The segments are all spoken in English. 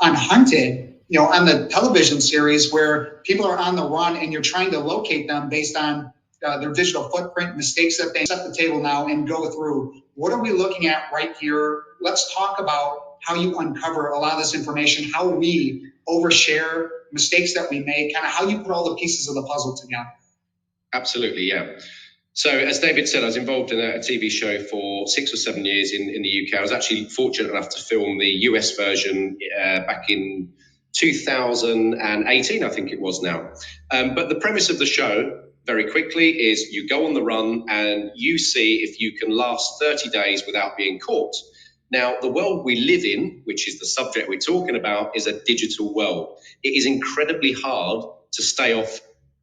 on Hunted, on the television series where people are on the run and you're trying to locate them based on their digital footprint, mistakes that they set the table now and go through. What are we looking at right here? Let's talk about how you uncover a lot of this information, how we overshare, mistakes that we make, kind of how you put all the pieces of the puzzle together. Absolutely, yeah. So as David said, I was involved in a TV show for 6 or 7 years in the UK. I was actually fortunate enough to film the US version back in 2018, I think it was now. But the premise of the show, very quickly, is you go on the run and you see if you can last 30 days without being caught. Now, the world we live in, which is the subject we're talking about, is a digital world. It is incredibly hard to stay off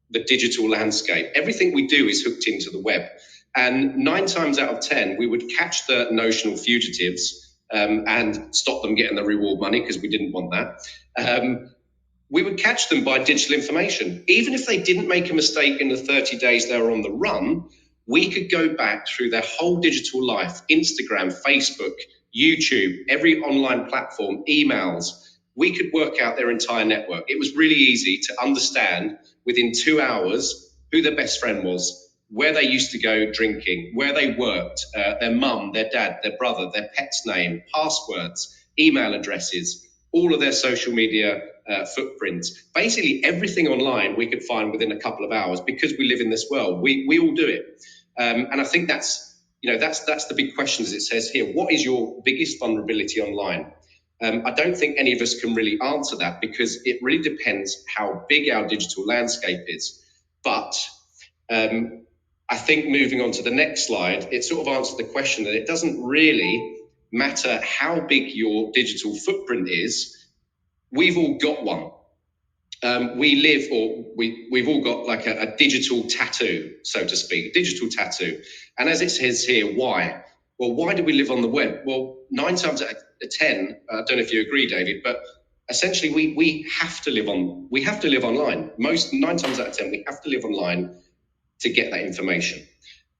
the digital landscape. Everything we do is hooked into the web. And 9 times out of 10, we would catch the notional fugitives and stop them getting the reward money because we didn't want that. We would catch them by digital information. Even if they didn't make a mistake in the 30 days they were on the run, we could go back through their whole digital life, Instagram, Facebook, YouTube, every online platform, emails. We could work out their entire network. It was really easy to understand within 2 hours who their best friend was, where they used to go drinking, where they worked, their mum, their dad, their brother, their pet's name, passwords, email addresses, all of their social media footprints. Basically everything online we could find within a couple of hours because we live in this world. We all do it. And I think that's the big question, as it says here. What is your biggest vulnerability online? I don't think any of us can really answer that because it really depends how big our digital landscape is. But I think moving on to the next slide, it sort of answers the question that it doesn't really matter how big your digital footprint is. We've all got one. We've all got like a digital tattoo, so to speak, digital tattoo. And as it says here, why? Well, why do we live on the web? Well, 9 times out of 10, I don't know if you agree, David, but essentially we have to live online. 9 times out of 10, we have to live online to get that information.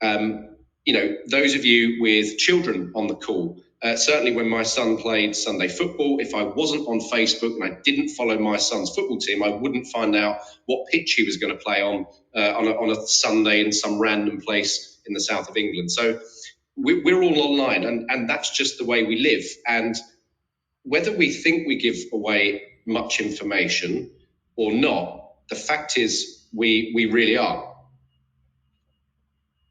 Those of you with children on the call, certainly when my son played Sunday football, if I wasn't on Facebook and I didn't follow my son's football team, I wouldn't find out what pitch he was going to play on a Sunday in some random place in the south of England. So we're all online, and that's just the way we live. And whether we think we give away much information or not, the fact is we really are.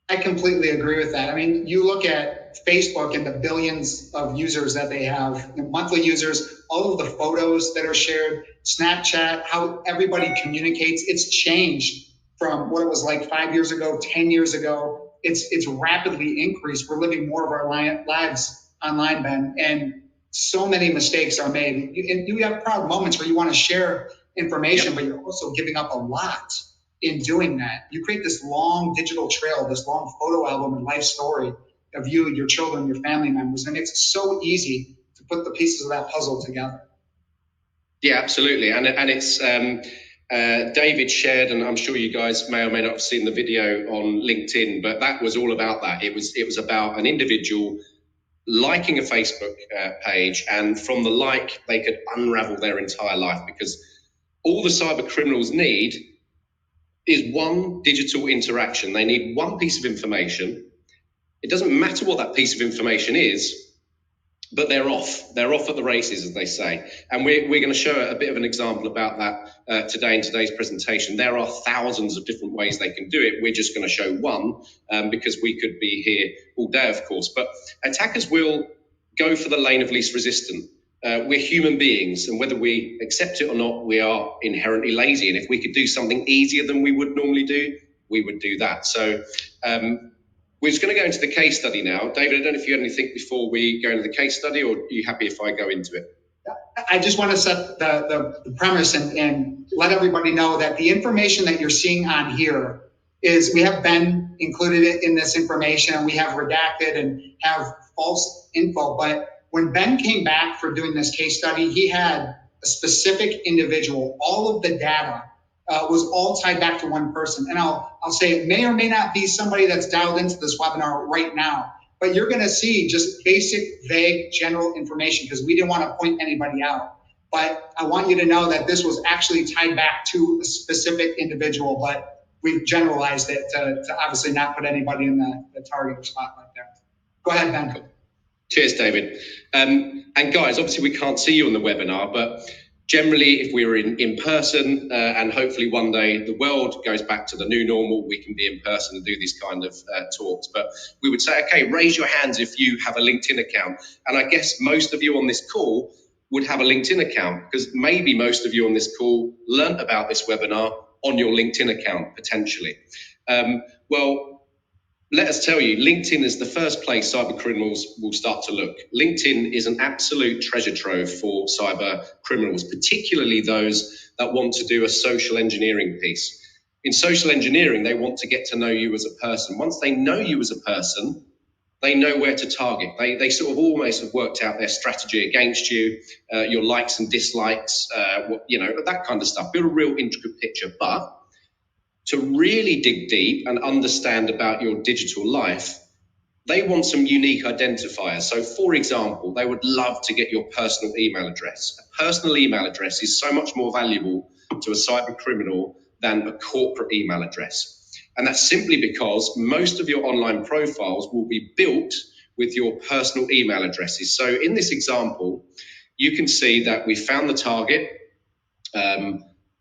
I completely agree with that. I mean, you look at Facebook and the billions of users that they have, monthly users, all of the photos that are shared, Snapchat, how everybody communicates, it's changed from what it was like 5 years ago, 10 years ago. It's rapidly increased. We're living more of our lives online, Ben, and so many mistakes are made. And you have proud moments where you want to share information, but you're also giving up a lot in doing that. You create this long digital trail, this long photo album and life story of you, your children, your family members, and it's so easy to put the pieces of that puzzle together. Yeah, absolutely. And it's David shared, and I'm sure you guys may or may not have seen the video on LinkedIn, but that was all about that. It was about an individual liking a Facebook page, and from the like, they could unravel their entire life, because all the cyber criminals need is one digital interaction. They need one piece of information. It doesn't matter what that piece of information is, but they're off. They're off at the races, as they say. And we're going to show a bit of an example about that today in today's presentation. There are thousands of different ways they can do it. We're just going to show one because we could be here all day, of course. But attackers will go for the lane of least resistance. We're human beings, and whether we accept it or not, we are inherently lazy. And if we could do something easier than we would normally do, we would do that. So we're just going to go into the case study now. David, I don't know if you had anything before we go into the case study, or are you happy if I go into it? I just want to set the premise and let everybody know that the information that you're seeing on here is, we have Ben included in this information. We have redacted and have false info, but when Ben came back for doing this case study, he had a specific individual. All of the data was all tied back to one person. And I'll say it may or may not be somebody that's dialed into this webinar right now, but you're going to see just basic, vague, general information because we didn't want to point anybody out. but I want you to know that this was actually tied back to a specific individual, but we've generalized it to obviously not put anybody in the target or spotlight there. Go ahead, Ben. Cheers, David. And guys, obviously we can't see you on the webinar, but generally if we were in person and hopefully one day the world goes back to the new normal, we can be in person and do these kind of talks. But we would say, okay, raise your hands if you have a LinkedIn account. And I guess most of you on this call would have a LinkedIn account, because maybe most of you on this call learnt about this webinar on your LinkedIn account, potentially. Well, let us tell you, LinkedIn is the first place cyber criminals will start to look. LinkedIn is an absolute treasure trove for cyber criminals, particularly those that want to do a social engineering piece. In social engineering, they want to get to know you as a person. Once they know you as a person, they know where to target. They sort of almost have worked out their strategy against you, your likes and dislikes, that kind of stuff. Build a real intricate picture. But to really dig deep and understand about your digital life, they want some unique identifiers. So, for example, they would love to get your personal email address. A personal email address is so much more valuable to a cyber criminal than a corporate email address. And that's simply because most of your online profiles will be built with your personal email addresses. So in this example, you can see that we found the target.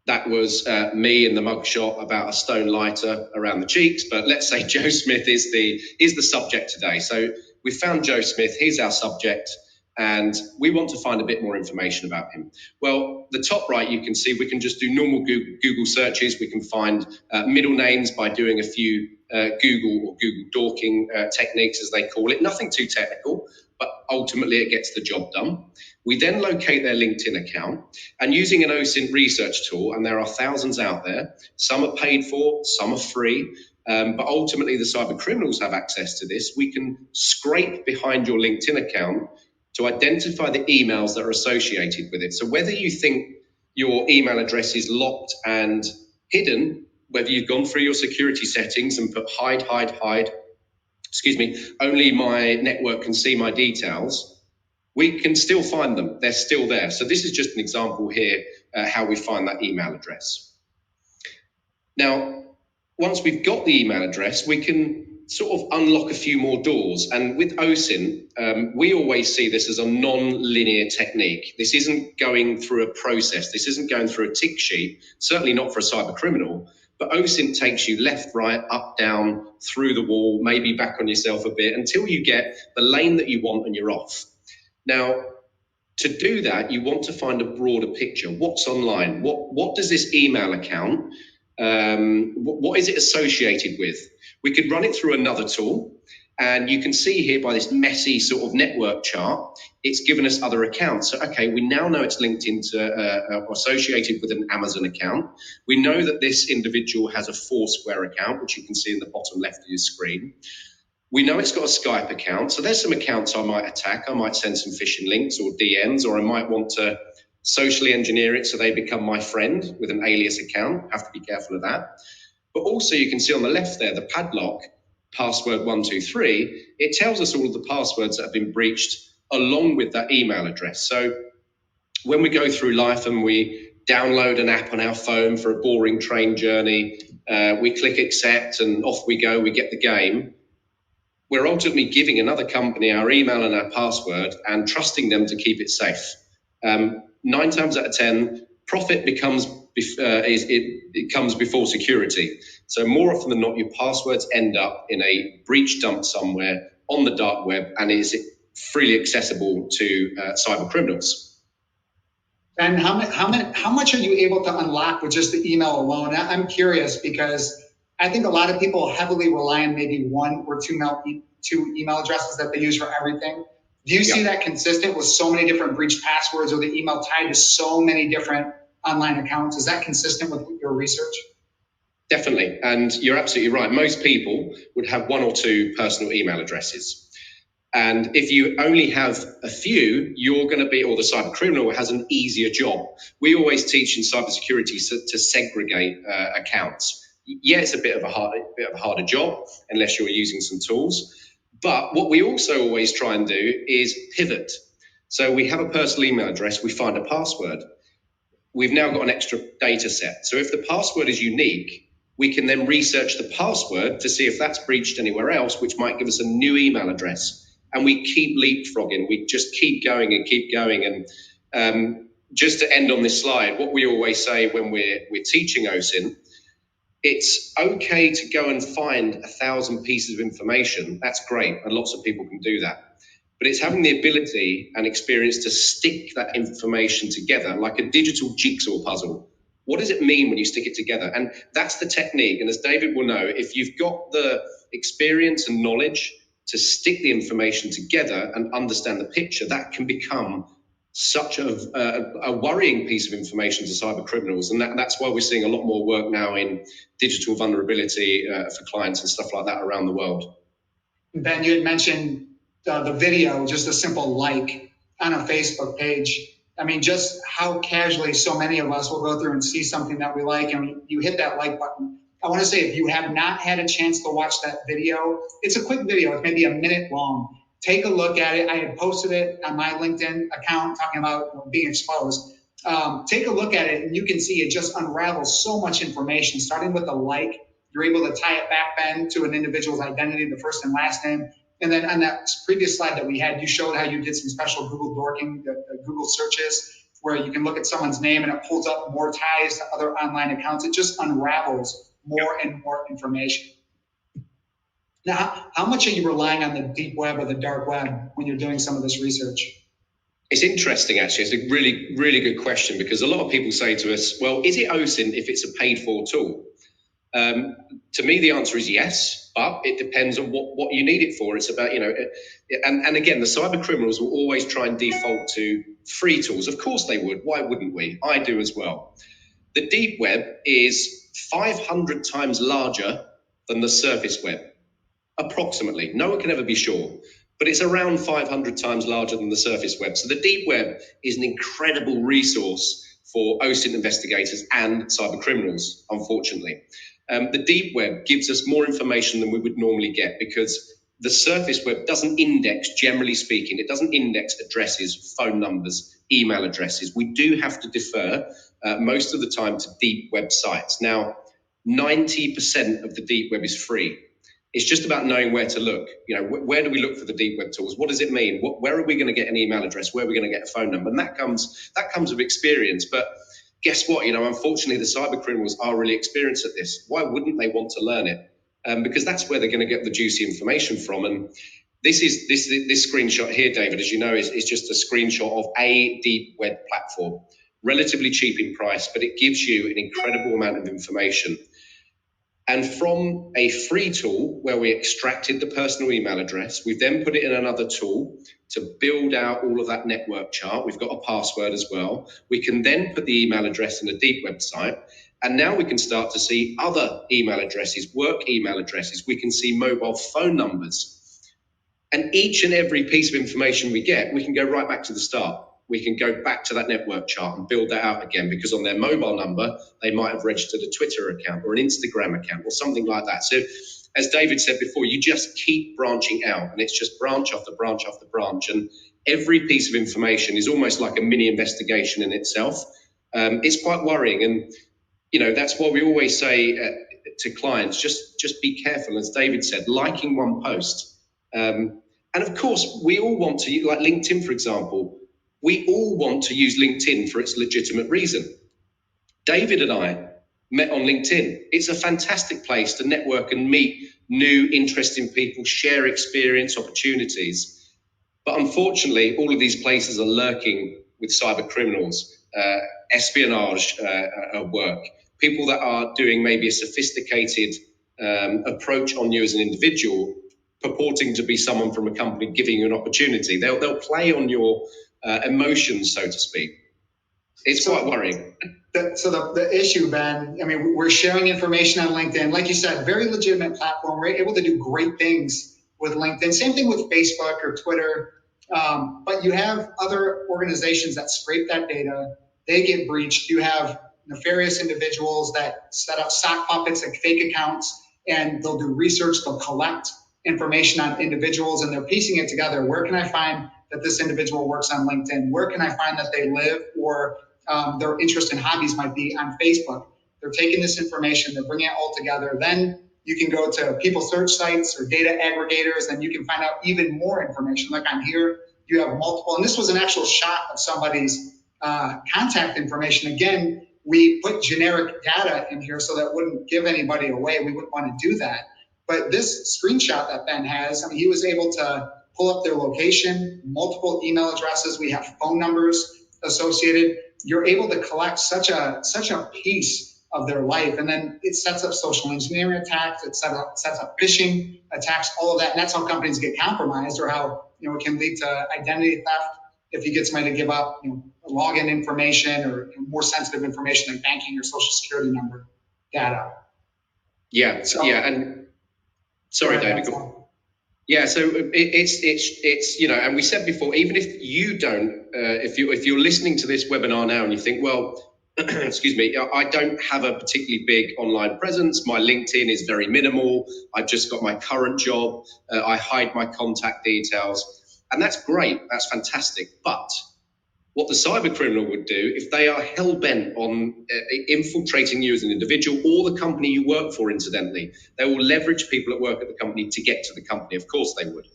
That was me in the mugshot about a stone lighter around the cheeks. But let's say Joe Smith is the subject today. So we found Joe Smith. He's our subject, and we want to find a bit more information about him. Well, the top right, you can see we can just do normal Google searches. We can find middle names by doing a few Google or Google dorking techniques, as they call it. Nothing too technical, but ultimately it gets the job done. We then locate their LinkedIn account, and using an OSINT research tool, and there are thousands out there, some are paid for, some are free, but ultimately the cyber criminals have access to this. We can scrape behind your LinkedIn account to identify the emails that are associated with it. So whether you think your email address is locked and hidden, whether you've gone through your security settings and put hide, only my network can see my details, we can still find them. They're still there. So this is just an example here, how we find that email address. Now, once we've got the email address, we can sort of unlock a few more doors. And with OSINT, we always see this as a non-linear technique. This isn't going through a process. This isn't going through a tick sheet, certainly not for a cyber criminal. But OSINT takes you left, right, up, down, through the wall, maybe back on yourself a bit, until you get the lane that you want and you're off. Now, to do that, you want to find a broader picture. What's online? What does this email account, what is it associated with? We could run it through another tool, and you can see here by this messy sort of network chart, it's given us other accounts. So, okay, we now know it's linked into associated with an Amazon account. We know that this individual has a Foursquare account, which you can see in the bottom left of your screen. We know it's got a Skype account. So there's some accounts I might attack. I might send some phishing links or DMs, or I might want to socially engineer it so they become my friend with an alias account. Have to be careful of that. But also you can see on the left there, the padlock, password 123, it tells us all of the passwords that have been breached along with that email address. So when we go through life and we download an app on our phone for a boring train journey, we click accept and off we go, we get the game. We're ultimately giving another company our email and our password and trusting them to keep it safe. 9 times out of 10, profit becomes it comes before security. So more often than not, your passwords end up in a breach dump somewhere on the dark web, and is freely accessible to cyber criminals. And how much are you able to unlock with just the email alone? I'm curious, because I think a lot of people heavily rely on maybe 1 or 2 email addresses that they use for everything. Do you see that consistent with so many different breached passwords, or the email tied to so many different online accounts? Is that consistent with your research? Definitely. And you're absolutely right. Most people would have 1 or 2 personal email addresses. And if you only have a few, you're going to be, or the cyber criminal has an easier job. We always teach in cybersecurity to segregate accounts. Yeah, it's a bit of a harder job unless you're using some tools. But what we also always try and do is pivot. So we have a personal email address, we find a password. We've now got an extra data set. So if the password is unique, we can then research the password to see if that's breached anywhere else, which might give us a new email address. And we keep leapfrogging. We just keep going and keep going. And just to end on this slide, what we always say when we're teaching OSINT, it's okay to go and find 1,000 pieces of information. That's great, and lots of people can do that. But it's having the ability and experience to stick that information together like a digital jigsaw puzzle. What does it mean when you stick it together? And that's the technique. And as David will know, if you've got the experience and knowledge to stick the information together and understand the picture, that can become such a worrying piece of information to cyber criminals. And that's why we're seeing a lot more work now in digital vulnerability for clients and stuff like that around the world. Ben, you had mentioned the video, just a simple like on a Facebook page. I mean, just how casually so many of us will go through and see something that we like, and you hit that like button. I want to say, if you have not had a chance to watch that video, it's a quick video. It's maybe a minute long. Take a look at it. I had posted it on my LinkedIn account talking about being exposed. Take a look at it, and you can see it just unravels so much information, starting with a like. You're able to tie it back, Ben, to an individual's identity, the first and last name. And then on that previous slide that we had, you showed how you did some special Google dorking, the Google searches, where you can look at someone's name and it pulls up more ties to other online accounts. It just unravels more and more information. Now, how much are you relying on the deep web or the dark web when you're doing some of this research? It's interesting, actually. It's a really, really good question, because a lot of people say to us, well, is it OSINT if it's a paid-for tool? To me, the answer is yes, but it depends on what you need it for. It's about, and again, the cyber criminals will always try and default to free tools. Of course they would. Why wouldn't we? I do as well. The deep web is 500 times larger than the surface web, approximately. No one can ever be sure, but it's around 500 times larger than the surface web. So the deep web is an incredible resource for OSINT investigators and cyber criminals, unfortunately. The deep web gives us more information than we would normally get, because the surface web doesn't index, generally speaking, it doesn't index addresses, phone numbers, email addresses. We do have to defer most of the time to deep web sites. Now, 90% of the deep web is free. It's just about knowing where to look. Where do we look for the deep web tools? What does it mean? Where are we going to get an email address? Where are we going to get a phone number? And that comes with experience. But guess what? Unfortunately, the cyber criminals are really experienced at this. Why wouldn't they want to learn it? Because that's where they're going to get the juicy information from. And this screenshot here, David, as you know, is just a screenshot of a deep web platform, relatively cheap in price, but it gives you an incredible amount of information. And from a free tool where we extracted the personal email address, we've then put it in another tool to build out all of that network chart. We've got a password as well. We can then put the email address in a deep website. And now we can start to see other email addresses, work email addresses. We can see mobile phone numbers. And each and every piece of information we get, we can go right back to the start. We can go back to that network chart and build that out again, because on their mobile number, they might have registered a Twitter account or an Instagram account or something like that. So as David said before, you just keep branching out, and it's just branch after branch after branch. And every piece of information is almost like a mini investigation in itself. It's quite worrying. And, that's why we always say to clients, just be careful. As David said, liking one post. And of course, we all want to, like LinkedIn, for example, we all want to use LinkedIn for its legitimate reason. David and I met on LinkedIn. It's a fantastic place to network and meet new, interesting people, share experience, opportunities. But unfortunately, all of these places are lurking with cyber criminals, espionage work, people that are doing maybe a sophisticated approach on you as an individual, purporting to be someone from a company giving you an opportunity. They'll play on your emotions, so to speak. It's quite worrying. So the issue, Ben, we're sharing information on LinkedIn. Like you said, very legitimate platform. We're able to do great things with LinkedIn. Same thing with Facebook or Twitter. But you have other organizations that scrape that data. They get breached. You have nefarious individuals that set up sock puppets and fake accounts, and they'll do research. They'll collect information on individuals, and they're piecing it together. Where can I find that this individual works on LinkedIn? Where can I find that they live, or their interest and hobbies might be on Facebook? They're taking this information, they're bringing it all together. Then you can go to people search sites or data aggregators, and you can find out even more information. Like on here, you have multiple, and this was an actual shot of somebody's contact information. Again, we put generic data in here so that wouldn't give anybody away. We wouldn't want to do that. But this screenshot that Ben has, I mean, he was able to pull up their location, multiple email addresses. We have phone numbers associated. You're able to collect such a piece of their life, and then it sets up social engineering attacks. It sets up phishing attacks, all of that, and that's how companies get compromised, or how it can lead to identity theft if you get somebody to give up login information or more sensitive information like banking or social security number data. Yeah, so, yeah, and sorry, David. Yeah, so it's and we said before, even if you don't, if you're listening to this webinar now and you think, well, excuse me, I don't have a particularly big online presence. My LinkedIn is very minimal. I've just got my current job. I hide my contact details, and that's great. That's fantastic. But what the cyber criminal would do, if they are hell bent on infiltrating you as an individual or the company you work for, incidentally, they will leverage people that work at the company to get to the company. Of course they would.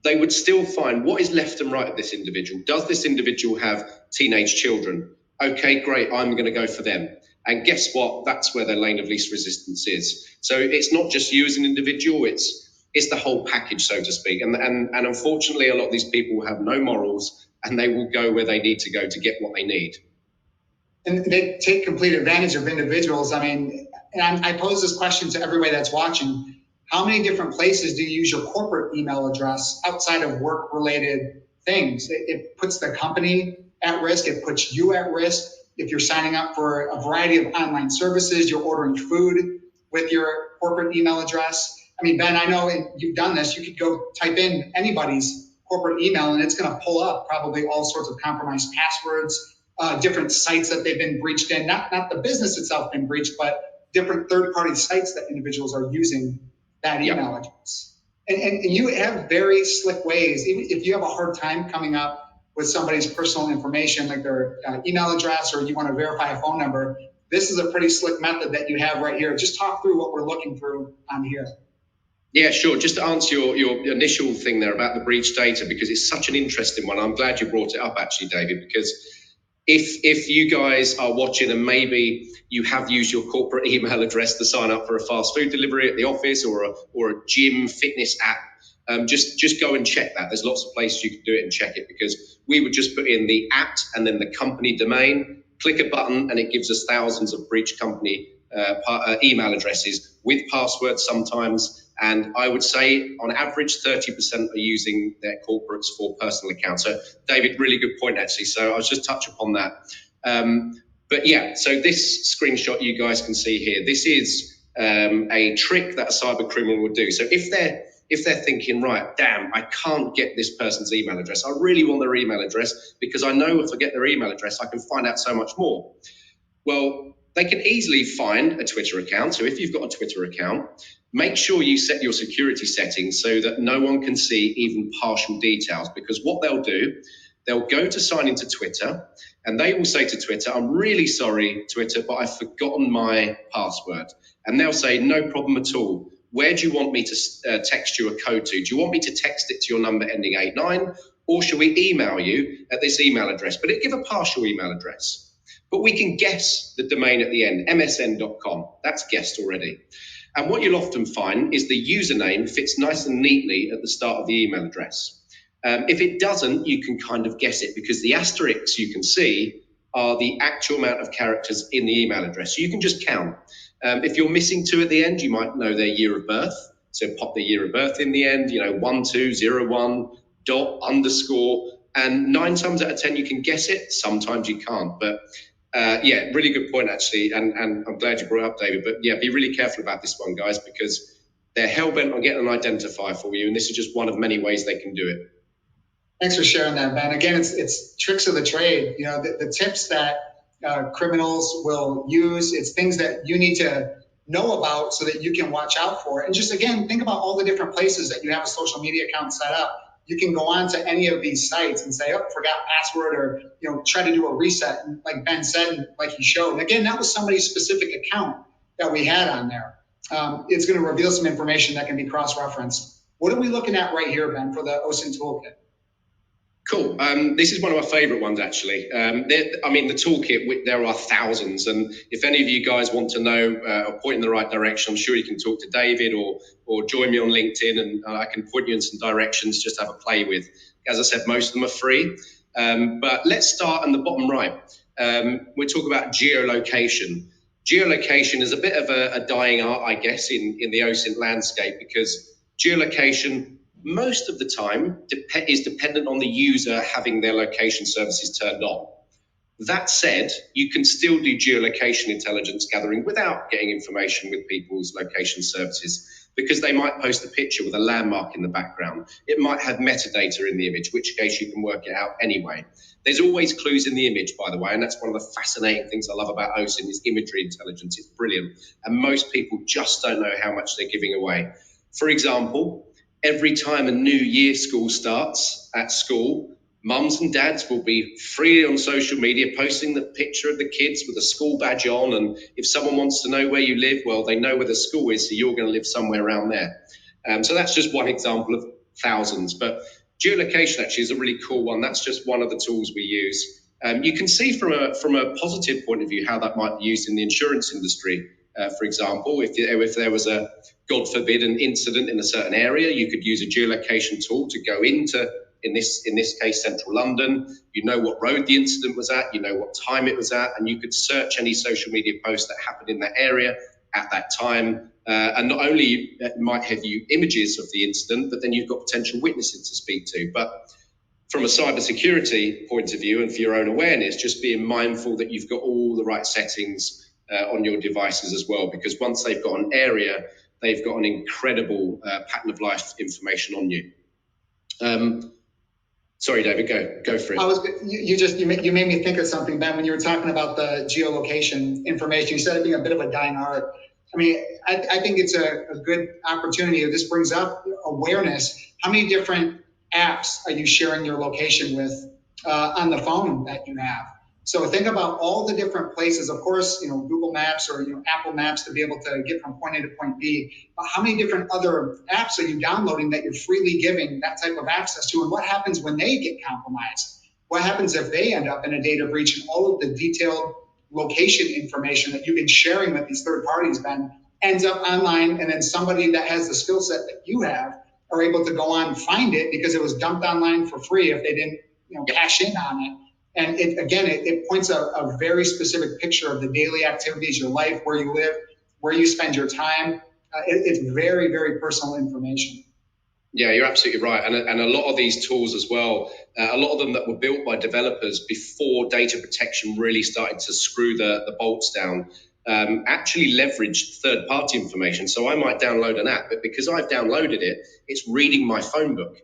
They would still find what is left and right of this individual. Does this individual have teenage children? Okay, great, I'm going to go for them. And guess what? That's where their lane of least resistance is. So it's not just you as an individual, it's the whole package, so to speak. And unfortunately, a lot of these people have no morals, and they will go where they need to go to get what they need. And they take complete advantage of individuals. I mean, and I pose this question to everybody that's watching. How many different places do you use your corporate email address outside of work-related things? It puts the company at risk. It puts you at risk. If you're signing up for a variety of online services, you're ordering food with your corporate email address. I mean, Ben, I know you've done this. You could go type in anybody's corporate email, and it's going to pull up probably all sorts of compromised passwords, different sites that they've been breached in. Not the business itself been breached, but different third-party sites that individuals are using that email address. And you have very slick ways. Even if you have a hard time coming up with somebody's personal information, like their email address, or you want to verify a phone number, this is a pretty slick method that you have right here. Just talk through what we're looking through on here. Yeah, sure. Just to answer your initial thing there about the breach data, because it's such an interesting one. I'm glad you brought it up, actually, David, because if you guys are watching and maybe you have used your corporate email address to sign up for a fast food delivery at the office or a gym fitness app, just go and check that. There's lots of places you can do it and check it, because we would just put in the @ and then the company domain, click a button, and it gives us thousands of breached company email addresses with passwords sometimes. And I would say on average, 30% are using their corporates for personal accounts. So David, really good point, actually. So I'll just touch upon that. But yeah, so this screenshot you guys can see here, this is a trick that a cyber criminal would do. So if they're thinking, right, damn, I can't get this person's email address. I really want their email address because I know if I get their email address, I can find out so much more. Well, they can easily find a Twitter account. So if you've got a Twitter account, make sure you set your security settings so that no one can see even partial details, because what they'll do, they'll go to sign into Twitter and they will say to Twitter, I'm really sorry, Twitter, but I've forgotten my password. And they'll say, no problem at all. Where do you want me to text you a code to? Do you want me to text it to your number ending 89? Or should we email you at this email address? But it give a partial email address. But we can guess the domain at the end, msn.com. That's guessed already. And what you'll often find is the username fits nice and neatly at the start of the email address. If it doesn't, you can kind of guess it, because the asterisks you can see are the actual amount of characters in the email address. So you can just count. If you're missing 2 at the end, you might know their year of birth. So pop their year of birth in the end, 1201 dot underscore. And 9 times out of 10, you can guess it. Sometimes you can't. But yeah, really good point, actually. And I'm glad you brought it up, David. But yeah, be really careful about this one, guys, because they're hell-bent on getting an identifier for you. And this is just one of many ways they can do it. Thanks for sharing that, Ben. Again, it's tricks of the trade. The tips that criminals will use, it's things that you need to know about so that you can watch out for it. And just, again, think about all the different places that you have a social media account set up. you can go on to any of these sites and say, oh, forgot password, or try to do a reset. And like Ben said, and like he showed, and again, that was somebody's specific account that we had on there. It's going to reveal some information that can be cross-referenced. What are we looking at right here, Ben, for the Osun Toolkit? Cool. This is one of my favorite ones, actually. The toolkit, there are thousands. And if any of you guys want to know or point in the right direction, I'm sure you can talk to David or join me on LinkedIn, and I can point you in some directions just to have a play with. As I said, most of them are free. But let's start on the bottom right. We'll talk about geolocation. Geolocation is a bit of a dying art, I guess, in the OSINT landscape, because geolocation most of the time is dependent on the user having their location services turned on. That said, you can still do geolocation intelligence gathering without getting information with people's location services, because they might post a picture with a landmark in the background. It might have metadata in the image, which case you can work it out anyway. There's always clues in the image, by the way, and that's one of the fascinating things I love about OSINT is imagery intelligence. It's brilliant, and most people just don't know how much they're giving away. For example, every time a new year school starts at school, mums and dads will be freely on social media posting the picture of the kids with a school badge on. And if someone wants to know where you live, well, they know where the school is, so you're going to live somewhere around there. So that's just one example of thousands. But geolocation actually is a really cool one. That's just one of the tools we use. You can see from a positive point of view how that might be used in the insurance industry. For example, if there was a, God forbid, an incident in a certain area, you could use a geolocation tool to go into, in this case, central London. You know what road the incident was at, you know what time it was at, and you could search any social media post that happened in that area at that time. And not only it might have you images of the incident, but then you've got potential witnesses to speak to. But from a cybersecurity point of view and for your own awareness, just being mindful that you've got all the right settings on your devices as well, because once they've got an area, they've got an incredible pattern of life information on you. Sorry, David, go for it. You made me think of something, Ben, when you were talking about the geolocation information. You said it being a bit of a dying art. I mean, I think it's a good opportunity. This brings up awareness. How many different apps are you sharing your location with on the phone that you have? So think about all the different places. Of course, Google Maps or Apple Maps to be able to get from point A to point B. But how many different other apps are you downloading that you're freely giving that type of access to? And what happens when they get compromised? What happens if they end up in a data breach and all of the detailed location information that you've been sharing with these third parties, Ben, ends up online, and then somebody that has the skill set that you have are able to go on and find it because it was dumped online for free if they didn't cash in on it. And it points a very specific picture of the daily activities, your life, where you live, where you spend your time. It's very, very personal information. Yeah, you're absolutely right. And a lot of these tools as well, a lot of them that were built by developers before data protection really started to screw the bolts down, actually leveraged third-party information. So I might download an app, but because I've downloaded it, it's reading my phone book.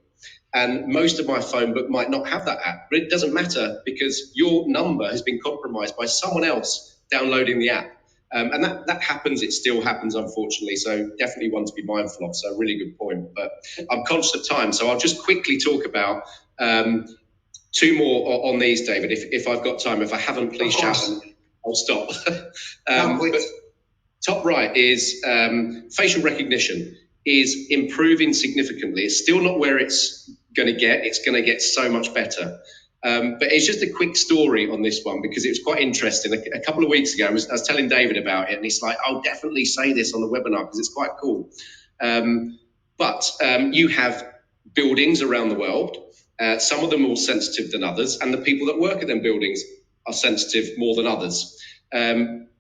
And most of my phone book might not have that app, but it doesn't matter because your number has been compromised by someone else downloading the app. And that happens. It still happens, unfortunately. So definitely one to be mindful of. So really good point. But I'm conscious of time, so I'll just quickly talk about two more on these, David, if I've got time. If I haven't, please shout and I'll stop. But top right is facial recognition is improving significantly. It's still not where it's going to get. It's going to get so much better. But it's just a quick story on this one because it was quite interesting. A couple of weeks ago, I was telling David about it, and he's like, I'll definitely say this on the webinar because it's quite cool. But you have buildings around the world. Some of them are more sensitive than others, and the people that work at them buildings are sensitive more than others.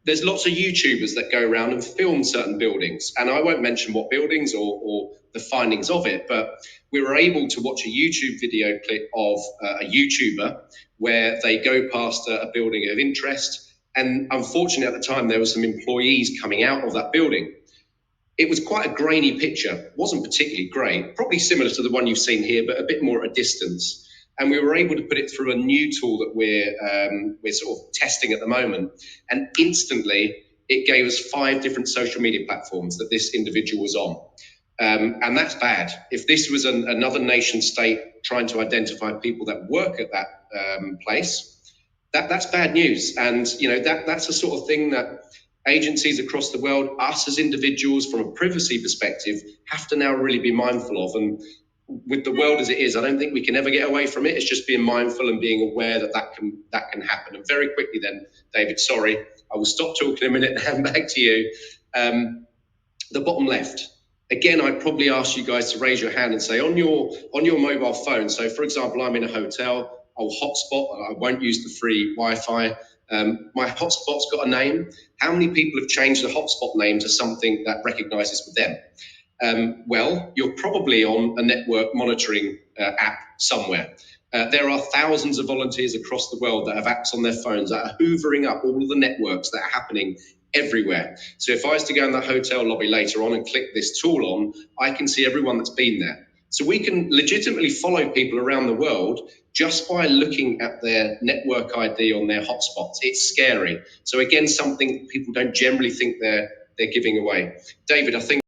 There's lots of YouTubers that go around and film certain buildings, and I won't mention what buildings or the findings of it, but we were able to watch a YouTube video clip of a YouTuber where they go past a building of interest, and unfortunately at the time there were some employees coming out of that building. It was quite a grainy picture, wasn't particularly great, probably similar to the one you've seen here, but a bit more at a distance. And we were able to put it through a new tool that we're sort of testing at the moment. And instantly, it gave us 5 different social media platforms that this individual was on. And that's bad. If this was another nation state trying to identify people that work at that place, that's bad news. And that's the sort of thing that agencies across the world, us as individuals, from a privacy perspective, have to now really be mindful of. And with the world as it is, I don't think we can ever get away from it. It's just being mindful and being aware that can happen. And very quickly then, David, sorry, I will stop talking a minute and hand back to you. The bottom left. Again, I'd probably ask you guys to raise your hand and say on your mobile phone. So, for example, I'm in a hotel. I'll hotspot. I won't use the free Wi-Fi. My hotspot's got a name. How many people have changed the hotspot name to something that recognises with them? Well, you're probably on a network monitoring app somewhere. There are thousands of volunteers across the world that have apps on their phones that are hoovering up all of the networks that are happening everywhere. So if I was to go in the hotel lobby later on and click this tool on, I can see everyone that's been there. So we can legitimately follow people around the world just by looking at their network ID on their hotspots. It's scary. So again, something people don't generally think they're giving away. David, I think